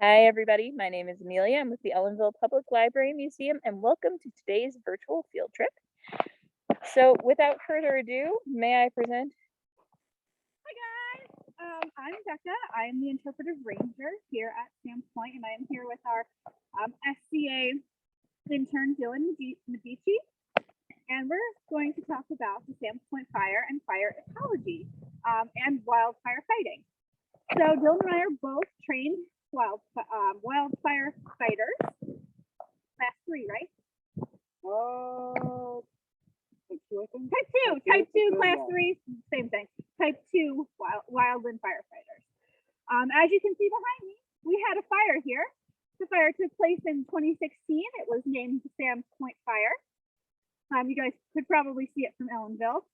Hi, everybody. My name is Amelia. I'm with the Ellenville Public Library Museum, and welcome to today's virtual field trip. So, without further ado, may I present? Hi guys, I'm Becca. I'm the interpretive ranger here at Sam's Point, and I am here with our SCA intern Dylan Medici, and we're going to talk about the Sam's Point fire and fire ecology and wildfire fighting. So Dylan and I are both trained wildfire fighters, class 3, right? Oh, Type 2, class 3, same thing. Type 2 wildland firefighters. As you can see behind me, we had a fire here. The fire took place in 2016. It was named the Sam's Point Fire. You guys could probably see it from Ellenville.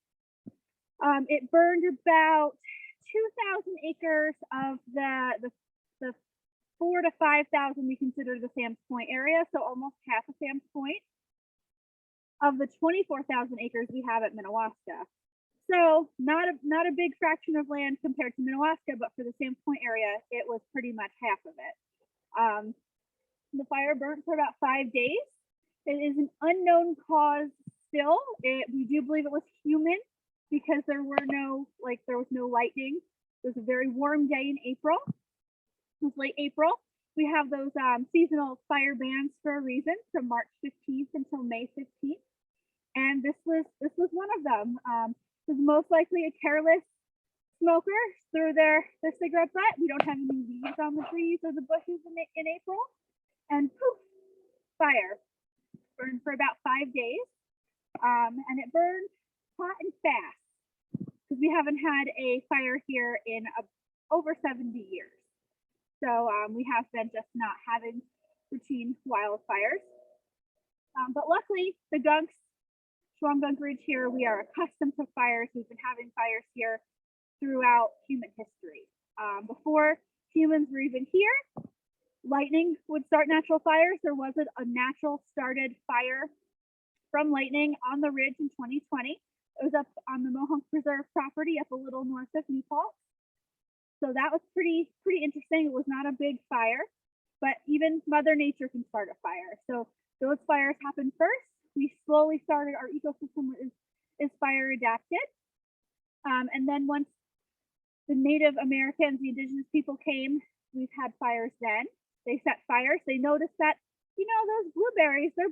It burned about 2,000 acres of the 4 to 5,000 we consider the Sam's Point area, so almost half of Sam's Point of the 24,000 acres we have at Minnewaska. So not a big fraction of land compared to Minnewaska, but for the Sam's Point area, it was pretty much half of it. The fire burnt for about 5 days. It is an unknown cause still. We do believe it was human because there was no lightning. It was a very warm day in April. It was late April. We have those seasonal fire bans for a reason, from March 15th until May 15th. And this was one of them. It was most likely a careless smoker threw their cigarette butt. We don't have any leaves on the trees or the bushes in April. And poof, fire. Burned for about 5 days. And it burned hot and fast because we haven't had a fire here in over 70 years. So we have been just not having routine wildfires. But luckily, the Schwam Gunk Ridge here, we are accustomed to fires. We've been having fires here throughout human history. Before humans were even here, lightning would start natural fires. There was a natural started fire from lightning on the ridge in 2020. It was up on the Mohonk Preserve property up a little north of New Paltz. So that was pretty interesting. It was not a big fire, but even Mother Nature can start a fire. So those fires happened first. We slowly started, our ecosystem is fire adapted. And then once the Native Americans, the indigenous people came, we've had fires then. They set fires. They noticed that, those blueberries, their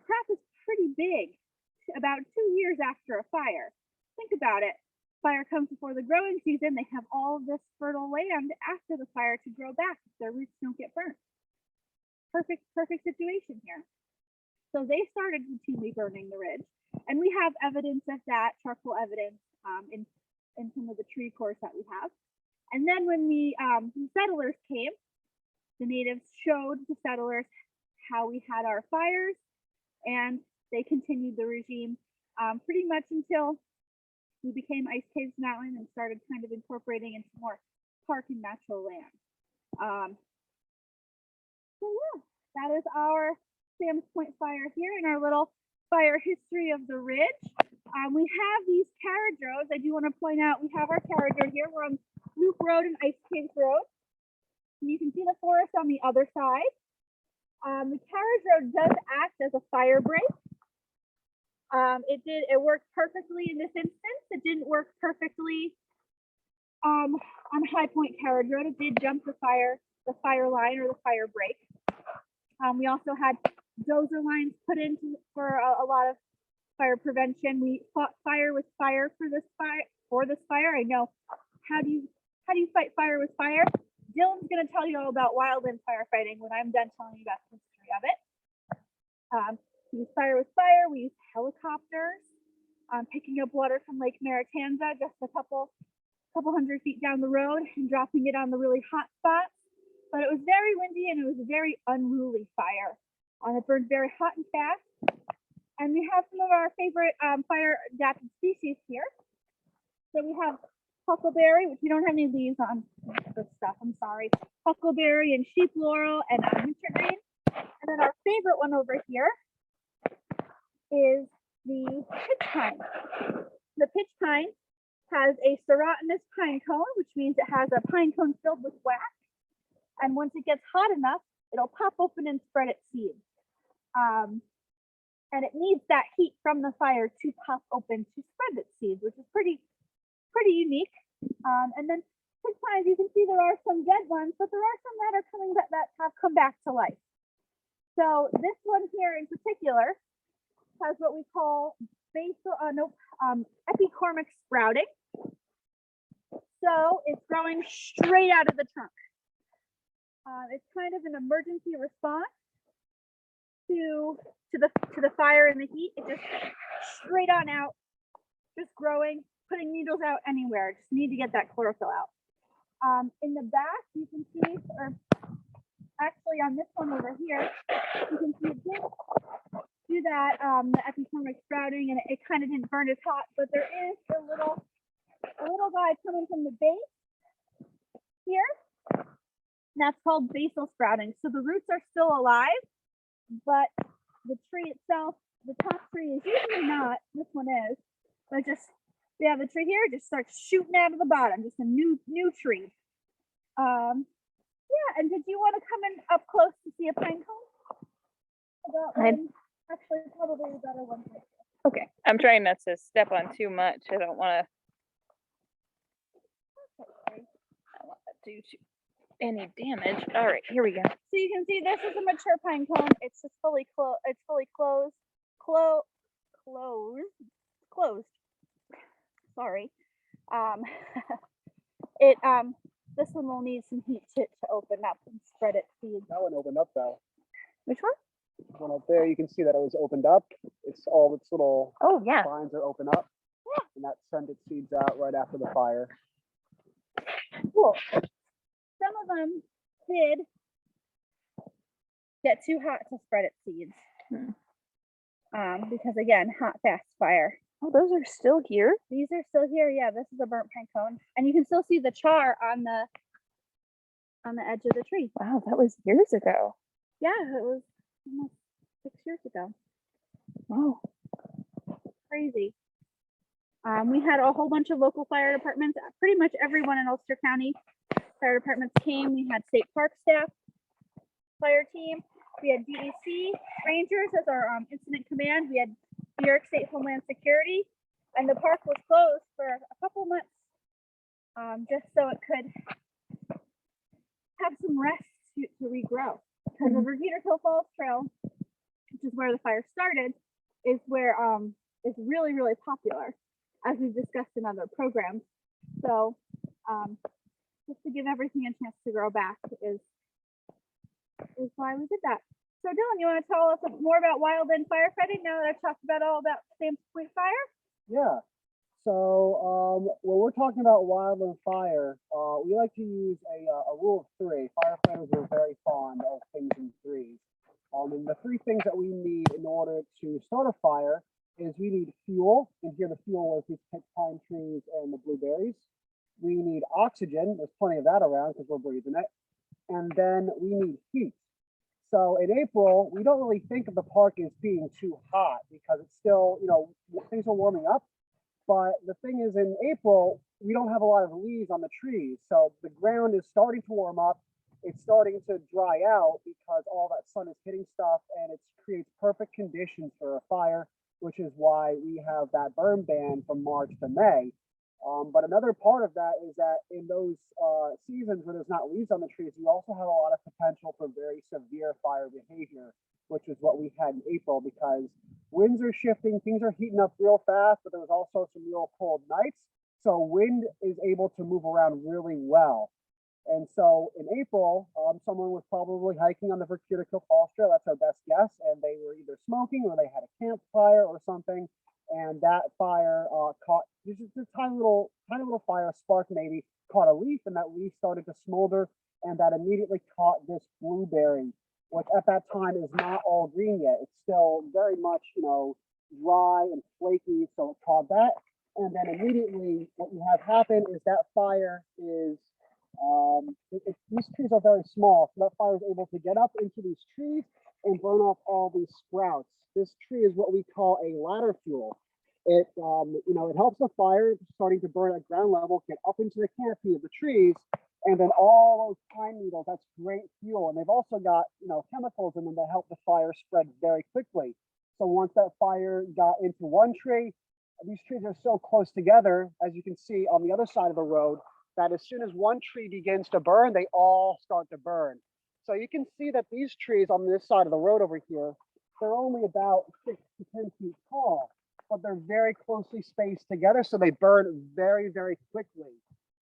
crop is pretty big about 2 years after a fire. Think about it. Fire comes before the growing season. They have all of this fertile land after the fire to grow back if their roots don't get burnt. Perfect situation here. So they started routinely burning the ridge, and we have evidence of that, charcoal evidence in some of the tree cores that we have. And then when the settlers came, the natives showed the settlers how we had our fires, and they continued the regime pretty much until we became Ice Caves Mountain and started kind of incorporating into more park and natural land. So yeah, that is our Sam's Point fire here in our little fire history of the ridge. We have these carriage roads. I do want to point out we have our carriage road here. We're on Loop Road and Ice Caves Road. And you can see the forest on the other side. The carriage road does act as a fire break. It worked perfectly in this instance. It didn't work perfectly on High Point Carriage Road. It did jump the fire line or the fire break. We also had dozer lines put in for a lot of fire prevention. We fought fire with fire for this fire. I know. How do you fight fire with fire? Dylan's going to tell you all about wildland firefighting when I'm done telling you about the history of it. We use fire with fire. We use helicopters, picking up water from Lake Maritanza just a couple hundred feet down the road and dropping it on the really hot spots. But it was very windy and it was a very unruly fire. It burned very hot and fast. And we have some of our favorite fire adapted species here. So we have huckleberry, which we don't have any leaves on this stuff, I'm sorry. Huckleberry and sheep laurel and wintergreen. And then our favorite one over here is the pitch pine. The pitch pine has a serotinous pine cone, which means it has a pine cone filled with wax. And once it gets hot enough, it'll pop open and spread its seeds. And it needs that heat from the fire to pop open to spread its seeds, which is pretty unique. And then sometimes you can see there are some dead ones, but there are some that are coming that have come back to life. So this one here in particular has what we call epicormic sprouting. So it's growing straight out of the trunk. It's kind of an emergency response to the fire and the heat. It just straight on out, just growing, putting needles out anywhere. Just need to get that chlorophyll out. In the back, you can see, or actually on this one over here, you can see it did do that, the epicormic sprouting, and it kind of didn't burn as hot, but there is a little guy coming from the base here. And that's called basal sprouting. So the roots are still alive, but the tree itself, the top tree is usually not. This one is, but the tree here just starts shooting out of the bottom, just a new tree. Yeah, and did you want to come in up close to see a pine cone? Actually, probably a better one. Okay, I'm trying not to step on too much. I don't want to do any damage. All right, here we go. So you can see this is a mature pine cone. It's just fully closed. It's fully closed. Closed. Sorry. This one will need some heat to open up and spread its seeds. That one opened up though. Which one? One up there, you can see that it was opened up. It's all its little spines are open up. Yeah. And that sent its seeds out right after the fire. Cool. Some of them did get too hot to spread its seeds. Because again, hot, fast fire. Oh, those are still here? These are still here. Yeah, this is a burnt pine cone. And you can still see the char on the edge of the tree. Wow, that was years ago. Yeah, it was almost 6 years ago. Wow. Crazy. We had a whole bunch of local fire departments. Pretty much everyone in Ulster County fire departments came. We had state park staff, fire team. We had DEC Rangers as our incident command. We had New York State Homeland Security, and the park was closed for a couple months, just so it could have some rest to regrow. Because the Vergeter Hill Falls Trail, which is where the fire started, is where is really, really popular, as we've discussed in other programs. So just to give everything a chance to grow back is why we did that. So Dylan, you want to tell us more about wildland firefighting now that I've talked about all about Sam's Point Fire? Yeah. So when we're talking about wildland fire, we like to use a rule of three. Firefighters are very fond of things in threes. And the three things that we need in order to start a fire is we need fuel, and here the fuel was these pine trees and the blueberries. We need oxygen. There's plenty of that around because we're breathing it. And then we need heat. So in April, we don't really think of the park as being too hot because it's still, things are warming up. But the thing is, in April, we don't have a lot of leaves on the trees. So the ground is starting to warm up. It's starting to dry out because all that sun is hitting stuff, and it creates perfect conditions for a fire, which is why we have that burn ban from March to May. But another part of that is that in those seasons where there's not leaves on the trees, you also have a lot of potential for very severe fire behavior, which is what we had in April, because winds are shifting, things are heating up real fast, but there was also some real cold nights. So wind is able to move around really well. And so in April, someone was probably hiking on the Vergeter Hill Falls Trail. That's our best guess. And they were either smoking or they had a campfire or something. And that fire caught just a tiny little fire spark, maybe caught a leaf, and that leaf started to smolder, and that immediately caught this blueberry, which at that time is not all green yet. It's still very much, dry and flaky. So it caught that, and then immediately what you have happen is that fire is these trees are very small, so that fire is able to get up into these trees and burn off all these sprouts. This tree is what we call a ladder fuel. It it helps the fire starting to burn at ground level get up into the canopy of the trees, And then all those pine needles, that's great fuel. And they've also got, chemicals in them that help the fire spread very quickly. So once that fire got into one tree, these trees are so close together, as you can see on the other side of the road, that as soon as one tree begins to burn, they all start to burn. So you can see that these trees on this side of the road over here, they're only about 6 to 10 feet tall, but they're very closely spaced together, so they burn very, very quickly.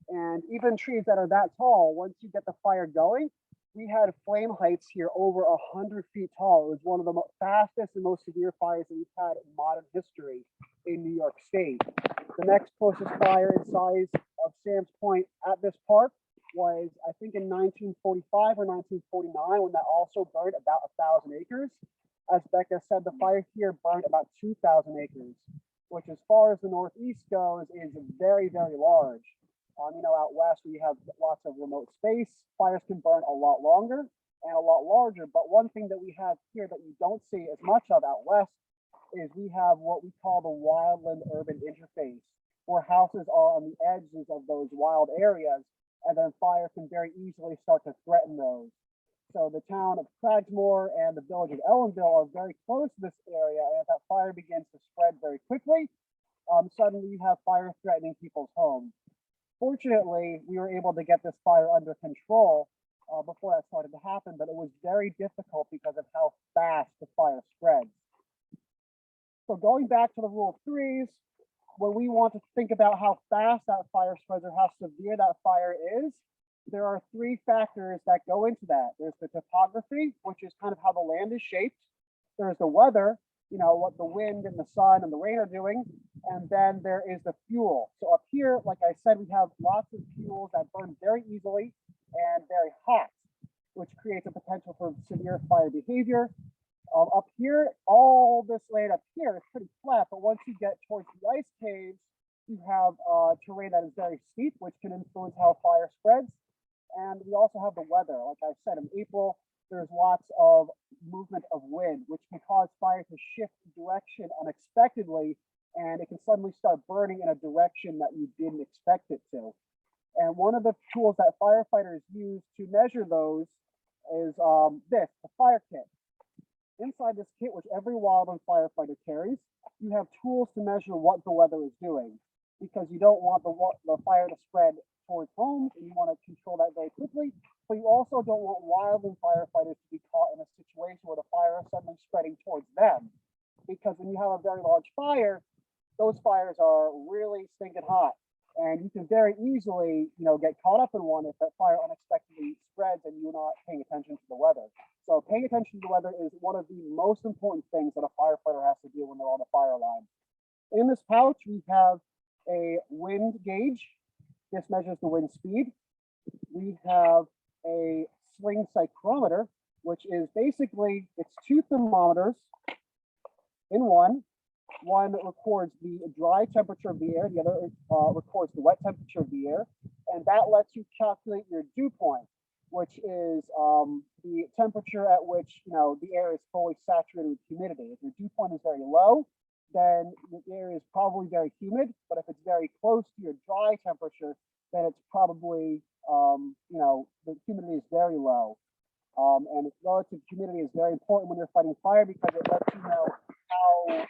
And even trees that are that tall, once you get the fire going, we had flame heights here over 100 feet tall. It was one of the fastest and most severe fires that we've had in modern history in New York State. The next closest fire in size of Sam's Point at this park was, I think, in 1945 or 1949, when that also burned about 1,000 acres. As Becca said, the fire here burned about 2,000 acres, which, as far as the Northeast goes, is very, very large. Out west, we have lots of remote space. Fires can burn a lot longer and a lot larger. But one thing that we have here that you don't see as much of out west is we have what we call the wildland urban interface, where houses are on the edges of those wild areas, and then fire can very easily start to threaten those. So the town of Cragsmore and the village of Ellenville are very close to this area, and if that fire begins to spread very quickly, suddenly you have fire threatening people's homes. Fortunately, we were able to get this fire under control before that started to happen, but it was very difficult because of how fast the fire spreads. So going back to the rule of threes, when we want to think about how fast that fire spreads or how severe that fire is, there are three factors that go into that. There's the topography, which is kind of how the land is shaped. There's the weather, what the wind and the sun and the rain are doing. And then there is the fuel. So up here, like I said, we have lots of fuels that burn very easily and very hot, which creates a potential for severe fire behavior. Up here, all this land up here is pretty flat, but once you get towards the ice caves, you have terrain that is very steep, which can influence how fire spreads. And we also have the weather. Like I said, in April, there's lots of movement of wind, which can cause fire to shift direction unexpectedly, and it can suddenly start burning in a direction that you didn't expect it to. And one of the tools that firefighters use to measure those is the fire kit. Inside this kit, which every wildland firefighter carries, you have tools to measure what the weather is doing, because you don't want the fire to spread towards homes, and you want to control that very quickly. But you also don't want wildland firefighters to be caught in a situation where the fire is suddenly spreading towards them, because when you have a very large fire, those fires are really stinking hot, and you can very easily, get caught up in one if that fire unexpectedly spreads and you're not paying attention to the weather. So paying attention to the weather is one of the most important things that a firefighter has to do when they're on the fire line. In this pouch, we have a wind gauge. This measures the wind speed. We have a sling psychrometer, which is basically, it's two thermometers in one. One records the dry temperature of the air, the other records the wet temperature of the air, and that lets you calculate your dew point, which is the temperature at which the air is fully saturated with humidity. If your dew point is very low, then the air is probably very humid, but if it's very close to your dry temperature, then it's probably the humidity is very low. And relative humidity is very important when you're fighting fire, because it lets you know how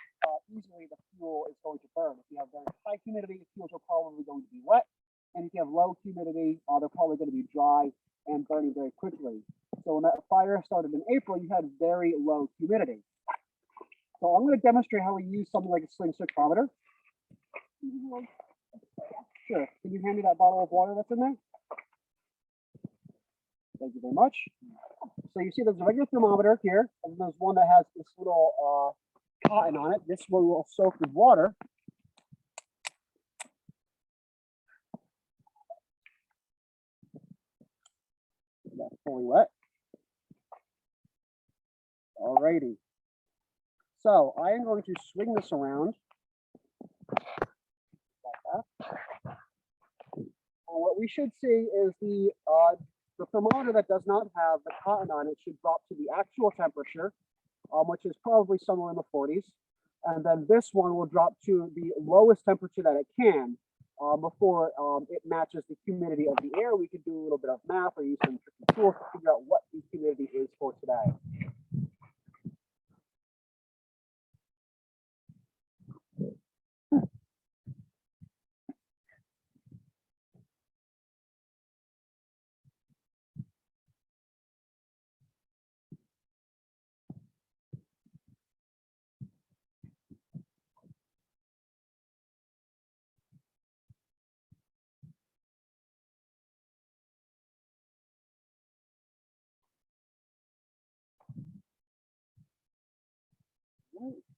easily the fuel is going to burn. If you have very high humidity, the fuels are probably going to be wet. And if you have low humidity, they're probably going to be dry and burning very quickly. So when that fire started in April, you had very low humidity. So I'm going to demonstrate how we use something like a sling psychrometer. Sure. Can you hand me that bottle of water that's in there? Thank you very much. So you see there's a regular thermometer here, and there's one that has this little cotton on it. This one will soak with water. That's fully wet. Alrighty. So I am going to swing this around. And what we should see is the thermometer that does not have the cotton on it should drop to the actual temperature, which is probably somewhere in the 40s. And then this one will drop to the lowest temperature that it can. before it matches the humidity of the air. We could do a little bit of math or use some tricky tools to figure out what the humidity is for today.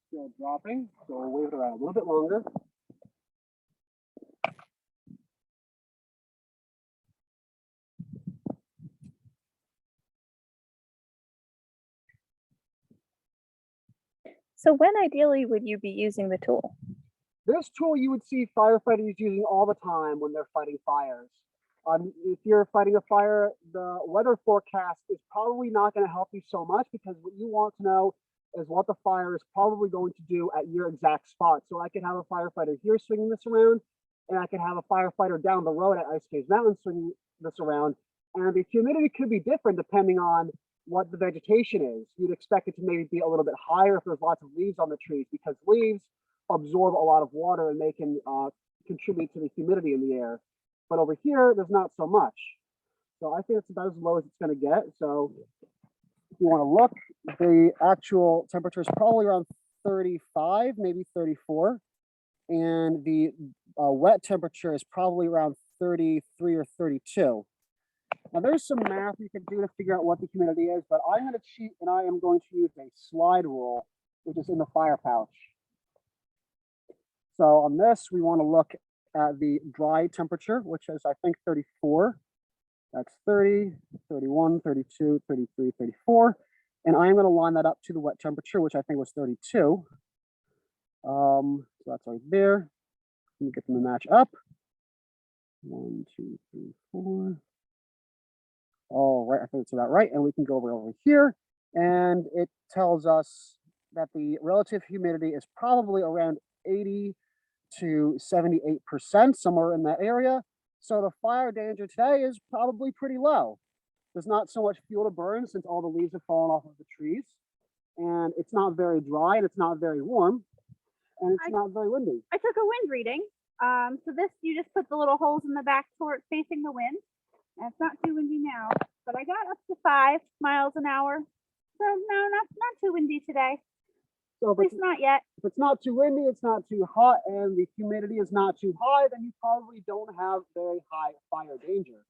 Still dropping, so we'll wave it around a little bit longer. So when ideally would you be using the tool? This tool you would see firefighters using all the time when they're fighting fires. If you're fighting a fire, the weather forecast is probably not going to help you so much, because what you want to know is what the fire is probably going to do at your exact spot. So I could have a firefighter here swinging this around, and I could have a firefighter down the road at Ice Caves Mountain swinging this around. And the humidity could be different depending on what the vegetation is. You'd expect it to maybe be a little bit higher if there's lots of leaves on the trees, because leaves absorb a lot of water and they can contribute to the humidity in the air. But over here, there's not so much. So I think it's about as low as it's going to get. So if you want to look, the actual temperature is probably around 35, maybe 34. And the wet temperature is probably around 33 or 32. Now there's some math you can do to figure out what the humidity is, but I'm going to cheat and I am going to use a slide rule, which is in the fire pouch. So on this, we want to look at the dry temperature, which is, I think, 34. That's 30, 31, 32, 33, 34. And I'm going to line that up to the wet temperature, which I think was 32. So that's right there. Let me get them to match up. 1, 2, 3, 4. All right, I think it's about right. And we can go over here, and it tells us that the relative humidity is probably around 80 to 78%, somewhere in that area. So the fire danger today is probably pretty low. There's not so much fuel to burn since all the leaves have fallen off of the trees, and it's not very dry, and it's not very warm, and it's not very windy. I took a wind reading. So this, you just put the little holes in the back towards facing the wind. And it's not too windy now, but I got up to 5 miles an hour. So no, not too windy today. So At least not yet. if it's not too windy, it's not too hot, and the humidity is not too high, then you probably don't have very high fire danger.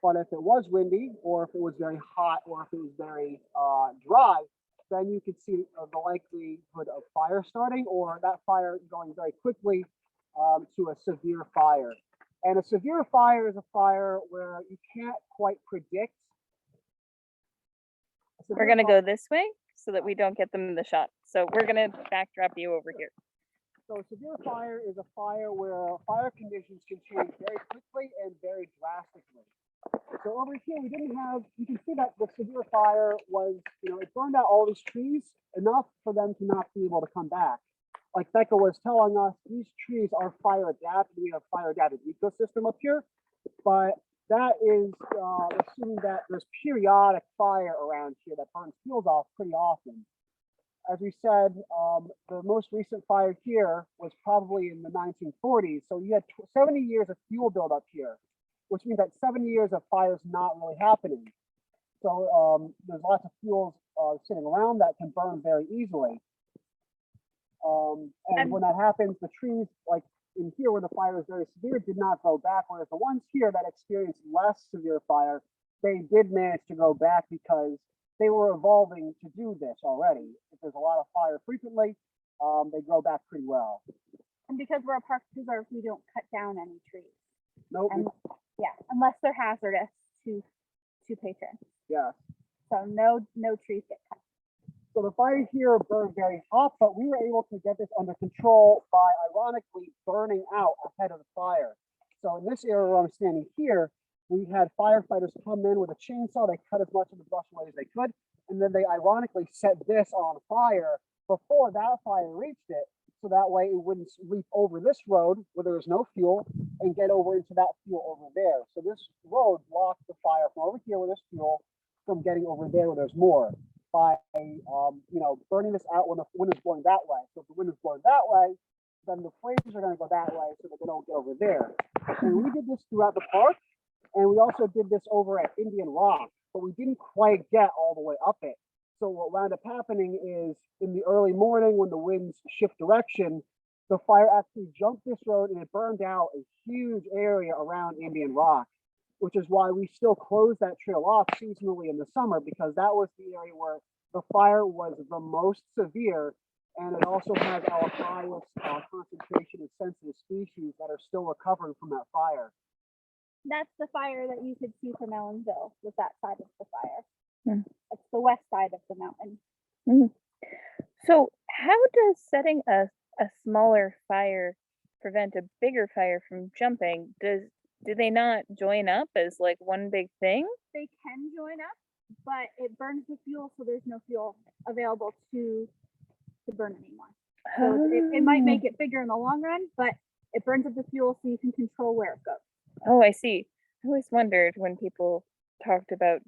But if it was windy, or if it was very hot, or if it was very dry, then you could see the likelihood of fire starting, or that fire going very quickly to a severe fire. And a severe fire is a fire where you can't quite predict. We're going to go this way so that we don't get them in the shot. So we're going to backdrop you over here. So a severe fire is a fire where fire conditions can change very quickly and very drastically. So over here, we didn't have, you can see that the severe fire was, it burned out all these trees enough for them to not be able to come back. Like Becca was telling us, these trees are fire adapted. We have fire adapted ecosystem up here, but that is assuming that there's periodic fire around here that burns fuels off pretty often. As we said, the most recent fire here was probably in the 1940s. So you had 70 years of fuel buildup here, which means that 70 years of fires not really happening. So there's lots of fuels sitting around that can burn very easily. And when that happens, the trees, like in here where the fire is very severe, did not grow back, whereas the ones here that experienced less severe fire, they did manage to grow back because they were evolving to do this already. If there's a lot of fire frequently, they grow back pretty well. And because we're a park preserve, we don't cut down any trees. Nope. Yeah, unless they're hazardous to patrons. Yeah. So no trees get cut. So the fire here burned very hot, but we were able to get this under control by ironically burning out ahead of the fire. So in this area where I'm standing here, we had firefighters come in with a chainsaw. They cut as much of the brush away as they could, and then they ironically set this on fire before that fire reached it. so that way it wouldn't leap over this road where there was no fuel and get over into that fuel over there. So this road blocked the fire from over here where there's fuel from getting over there where there's more by burning this out when the wind is blowing that way. So if the wind is blowing that way, then the flames are going to go that way so that they don't get over there. And we did this throughout the park, and we also did this over at Indian Rock, but we didn't quite get all the way up it. So what wound up happening is in the early morning when the winds shift direction, the fire actually jumped this road and it burned out a huge area around Indian Rock, which is why we still close that trail off seasonally in the summer, because that was the area where the fire was the most severe, and it also has our highest concentration of sensitive species that are still recovering from that fire. That's the fire that you could see from Ellenville, was that side of the fire. Hmm. It's the west side of the mountain. So how does setting a smaller fire prevent a bigger fire from jumping? Do they not join up as like one big thing? They can join up, but it burns the fuel, so there's no fuel available to burn anymore. So it might make it bigger in the long run, but it burns up the fuel so you can control where it goes. Oh, I see. I always wondered when people talked about,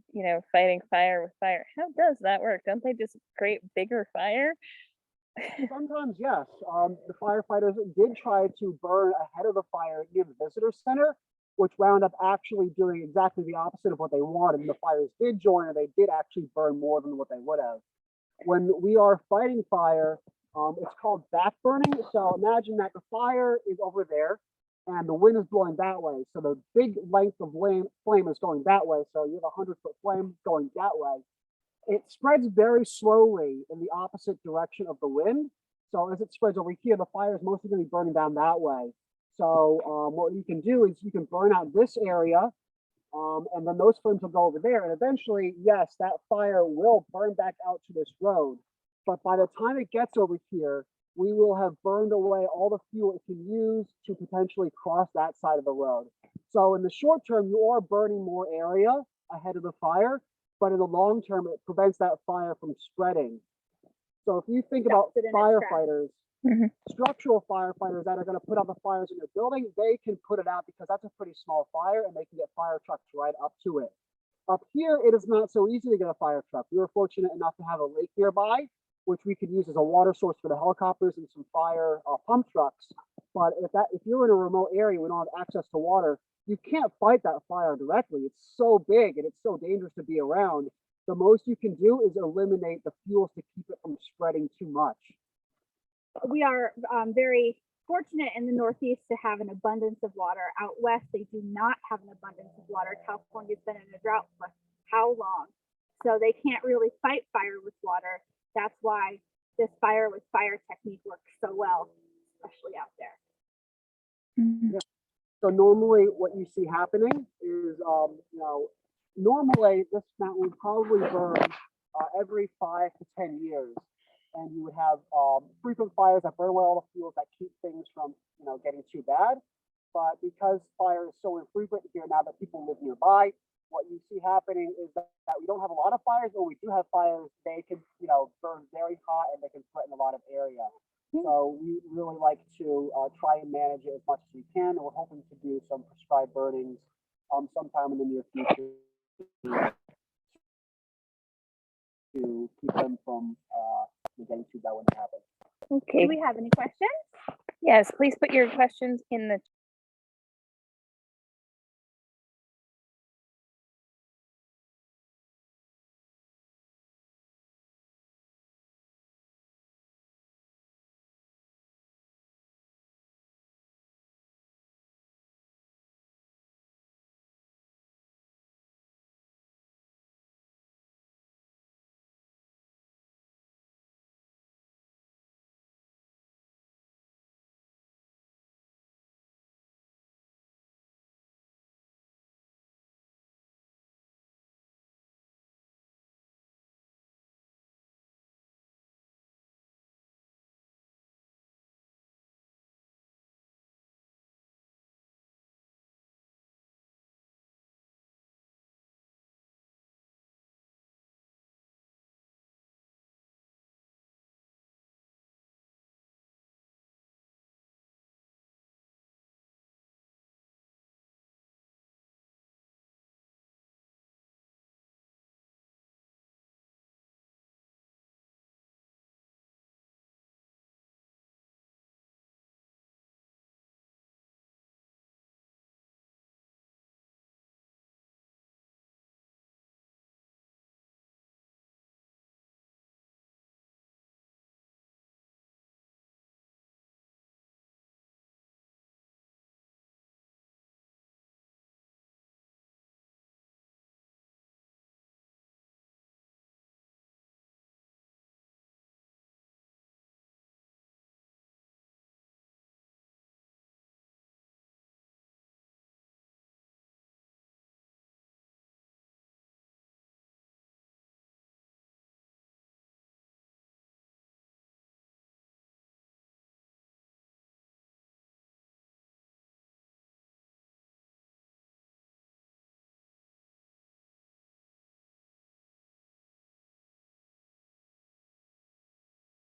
fighting fire with fire. How does that work? Don't they just create bigger fire? Sometimes, yes. The firefighters did try to burn ahead of the fire near the visitor center, which wound up actually doing exactly the opposite of what they wanted. And the fires did join, and they did actually burn more than what they would have. When we are fighting fire, it's called back burning. So imagine that the fire is over there and the wind is blowing that way. So the big length of flame is going that way. So you have a 100-foot flame going that way. It spreads very slowly in the opposite direction of the wind. So as it spreads over here, the fire is mostly going to be burning down that way. So what you can do is you can burn out this area, and then those flames will go over there. And eventually, yes, that fire will burn back out to this road. But by the time it gets over here, we will have burned away all the fuel it can use to potentially cross that side of the road. So in the short term, you are burning more area ahead of the fire, but in the long term, it prevents that fire from spreading. So if you think about firefighters, structural firefighters that are going to put out the fires in your building, they can put it out because that's a pretty small fire and they can get fire trucks right up to it. Up here, it is not so easy to get a fire truck. We were fortunate enough to have a lake nearby, which we could use as a water source for the helicopters and some fire pump trucks. But if you're in a remote area, we don't have access to water, you can't fight that fire directly. It's so big and it's so dangerous to be around. The most you can do is eliminate the fuels to keep it from spreading too much. We are very fortunate in the Northeast to have an abundance of water. Out west, they do not have an abundance of water. California's been in a drought for how long? So they can't really fight fire with water. That's why this fire with fire technique works so well, especially out there. Yeah. So normally what you see happening is, normally this mountain would probably burn every 5 to 10 years. And you would have frequent fires that burn away all the fuels that keep things from, getting too bad. But because fire is so infrequent here now that people live nearby, what you see happening is that we don't have a lot of fires, but we do have fires. They can, burn very hot and they can threaten a lot of area. So we really like to try and manage it as much as we can. And we're hoping to do some prescribed burnings sometime in the near future to keep them from getting too bad when it happens. Okay. Do we have any questions? Yes, please put your questions in the